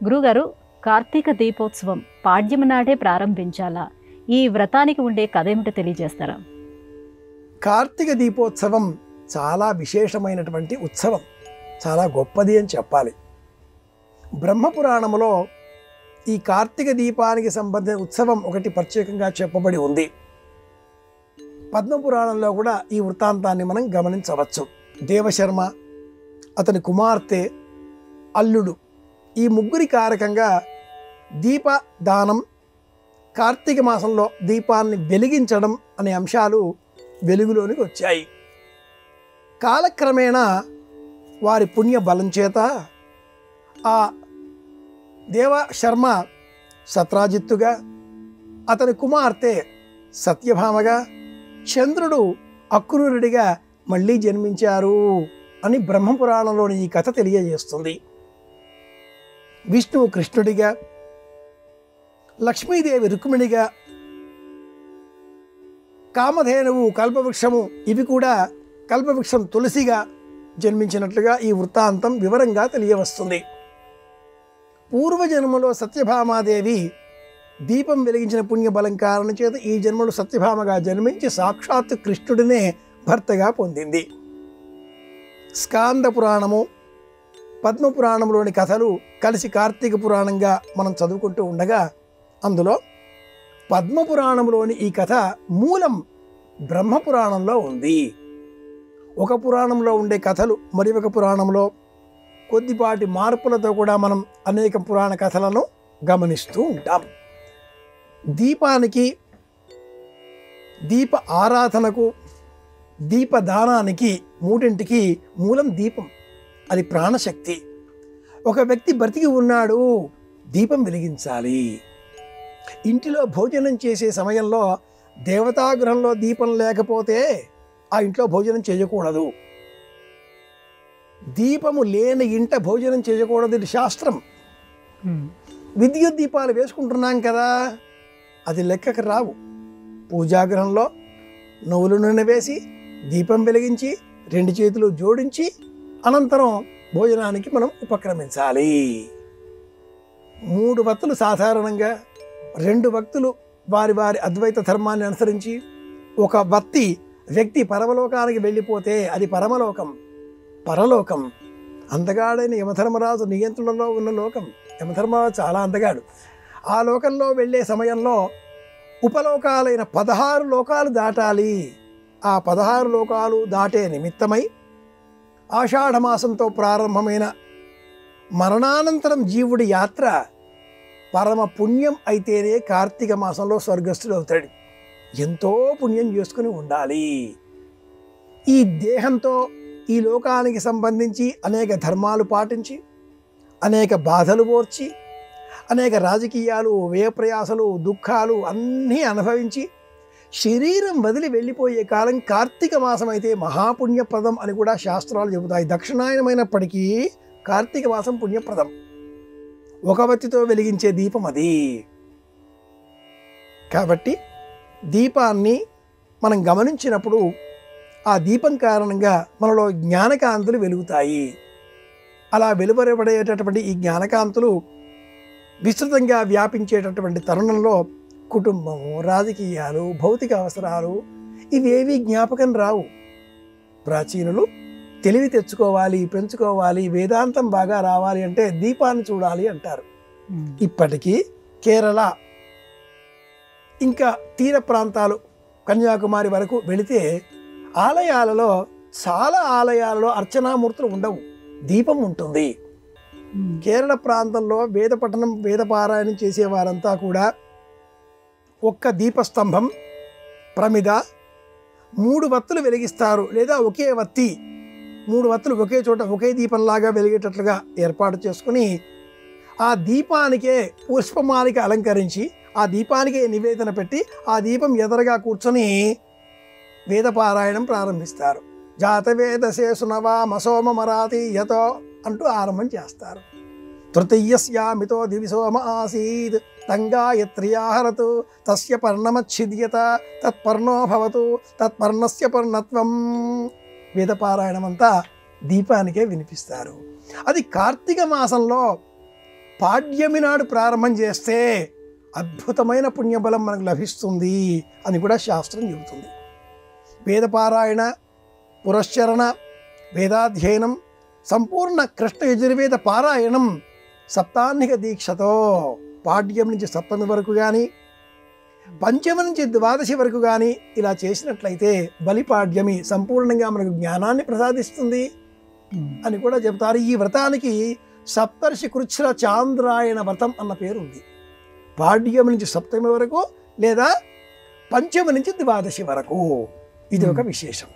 గురుగారు, కార్తీక దీపోత్సవం పాడ్యమి నాడే ప్రారంభించాలా? ఈ వ్రతానికి ఉండే కథ ఏమిటో తెలియజేస్తారా? కార్తీక దీపోత్సవం చాలా విశేషమైనటువంటి ఉత్సవం, చాలా గొప్పది అని చెప్పాలి. బ్రహ్మపురాణములో ఈ కార్తీక దీపానికి సంబంధించిన ఉత్సవం ఒకటి ప్రత్యేకంగా చెప్పబడి ఉంది. పద్మపురాణంలో కూడా ఈ వృత్తాంతాన్ని మనం గమనించవచ్చు. దేవశర్మ, అతని కుమార్తె, అల్లుడు, ఈ ముగ్గురి కారకంగా దీపదానం, కార్తీక మాసంలో దీపాన్ని వెలిగించడం అనే అంశాలు వెలుగులోనికి వచ్చాయి. కాలక్రమేణా వారి పుణ్య బలం చేత ఆ దేవశర్మ సత్రాజిత్తుగా, అతని కుమార్తె సత్యభామగా, చంద్రుడు అక్రూరుడిగా మళ్ళీ జన్మించారు అని బ్రహ్మపురాణంలోని ఈ కథ తెలియజేస్తుంది. విష్ణువు కృష్ణుడిగా, లక్ష్మీదేవి రుక్మిణిగా, కామధేనువు కల్పవృక్షము, ఇవి కూడా కల్పవృక్షం తులసిగా జన్మించినట్లుగా ఈ వృత్తాంతం వివరంగా తెలియవస్తుంది. పూర్వజన్మలో సత్యభామాదేవి దీపం వెలిగించిన పుణ్యబలం కారణం చేత ఈ జన్మలో సత్యభామగా జన్మించి సాక్షాత్ కృష్ణుడినే భర్తగా పొందింది. స్కాంద పురాణము, పద్మపురాణంలోని కథలు కలిసి కార్తీక పురాణంగా మనం చదువుకుంటూ ఉండగా, అందులో పద్మపురాణంలోని ఈ కథ మూలం బ్రహ్మపురాణంలో ఉంది. ఒక పురాణంలో ఉండే కథలు మరి ఒక పురాణంలో కొద్దిపాటి మార్పులతో కూడా మనం అనేక పురాణ కథలను గమనిస్తూ ఉంటాం. దీపానికి, దీప ఆరాధనకు, దీపదానానికి మూడింటికి మూలం దీపం. అది ప్రాణశక్తి. ఒక వ్యక్తి బ్రతికి ఉన్నాడు, దీపం వెలిగించాలి. ఇంటిలో భోజనం చేసే సమయంలో దేవతాగృహంలో దీపం లేకపోతే ఆ ఇంట్లో భోజనం చేయకూడదు. దీపము లేని ఇంట భోజనం చేయకూడదు, ఇది శాస్త్రం. విద్యుత్ దీపాలు వేసుకుంటున్నాం కదా, అది లెక్కకు రావు. పూజాగృహంలో నువ్వుల నూనె వేసి దీపం వెలిగించి 2 చేతులు జోడించి అనంతరం భోజనానికి మనం ఉపక్రమించాలి. 3 వత్తులు సాధారణంగా, 2 వత్తులు వారి వారి అద్వైత ధర్మాన్ని అనుసరించి, ఒక వత్తి వ్యక్తి పరమలోకానికి వెళ్ళిపోతే అది పరమలోకం, పరలోకం. అందగాడైన యమధర్మరాజు నియంత్రణలో ఉన్న లోకం. యమధర్మరాజు చాలా అందగాడు. ఆ లోకంలో వెళ్ళే సమయంలో ఉపలోకాలైన 16 లోకాలు దాటాలి. ఆ 16 లోకాలు దాటే నిమిత్తమై ఆషాఢమాసంతో ప్రారంభమైన మరణానంతరం జీవుడి యాత్ర పరమ పుణ్యం అయితేనే కార్తీక మాసంలో స్వర్గస్థుడు అవుతాడు. ఎంతో పుణ్యం చేసుకుని ఉండాలి. ఈ దేహంతో ఈ లోకానికి సంబంధించి అనేక ధర్మాలు పాటించి, అనేక బాధలు ఓర్చి, అనేక రాజకీయాలు, వ్యయప్రయాసలు, దుఃఖాలు అన్నీ అనుభవించి శరీరం వదిలి వెళ్ళిపోయే కాలం కార్తీక మాసం అయితే మహాపుణ్యప్రదం అని కూడా శాస్త్రాలు చెబుతాయి. దక్షిణాయనమైనప్పటికీ కార్తీక మాసం పుణ్యప్రదం. ఒక వత్తితో వెలిగించే దీపం అది. కాబట్టి దీపాన్ని మనం గమనించినప్పుడు ఆ దీపం కారణంగా మనలో జ్ఞానకాంతులు వెలుగుతాయి. అలా వెలువరబడేటటువంటి ఈ జ్ఞానకాంతులు విస్తృతంగా వ్యాపించేటటువంటి తరుణంలో కుటుంబము, రాజకీయాలు, భౌతిక అవసరాలు ఇవేవి జ్ఞాపకం రావు. ప్రాచీనులు తెలివి తెచ్చుకోవాలి, పెంచుకోవాలి, వేదాంతం బాగా రావాలి అంటే దీపాన్ని చూడాలి అంటారు. ఇప్పటికీ కేరళ ఇంకా తీర ప్రాంతాలు కన్యాకుమారి వరకు వెళితే ఆలయాలలో, చాలా ఆలయాలలో అర్చనామూర్తులు ఉండవు, దీపం ఉంటుంది. కేరళ ప్రాంతంలో వేద పఠనం, వేద పారాయణం చేసేవారంతా కూడా ఒక్క దీపస్తంభం, ప్రమిద, 3 వత్తులు వెలిగిస్తారు. లేదా ఒకే వత్తి 3 వత్తులు ఒకే చోట ఒకే దీపంలాగా వెలిగేటట్లుగా ఏర్పాటు చేసుకుని ఆ దీపానికే పుష్పమాలిక అలంకరించి ఆ దీపానికే నివేదన పెట్టి ఆ దీపం ఎదరగా కూర్చొని వేదపారాయణం ప్రారంభిస్తారు. జాతవేదసే సునవా మసోమ మరాతి యతో అంటూ ఆరంభం చేస్తారు. తృతీయస్యామితో దివిసోమ ఆసీద్ తంగాయత్రియాహరతు తస్య పర్ణమచ్ఛిద్యత తత్పర్ణో భవతు తత్పర్ణస్య పర్ణత్వం. వేదపారాయణం అంతా దీపానికే వినిపిస్తారు. అది కార్తీక మాసంలో పాడ్యమి నాడు ప్రారంభం చేస్తే అద్భుతమైన పుణ్యబలం మనకు లభిస్తుంది అని కూడా శాస్త్రం చెబుతుంది. వేదపారాయణ, పురశ్చరణ, వేదాధ్యయనం, సంపూర్ణ కృష్ణ యజుర్వేద పారాయణం సప్తాహ్నిక దీక్షతో పాడ్యం నుంచి సప్తమి వరకు కానీ, పంచమి నుంచి ద్వాదశి వరకు కానీ ఇలా చేసినట్లయితే బలిపాడ్యమి సంపూర్ణంగా మనకు జ్ఞానాన్ని ప్రసాదిస్తుంది అని కూడా చెబుతారు. ఈ వ్రతానికి సప్తర్షి కృచ్ఛ్ర చాంద్రాయణ వ్రతం అన్న పేరు ఉంది. పాడ్యమి నుంచి సప్తమి వరకు లేదా పంచమి నుంచి ద్వాదశి వరకు ఇది ఒక విశేషం.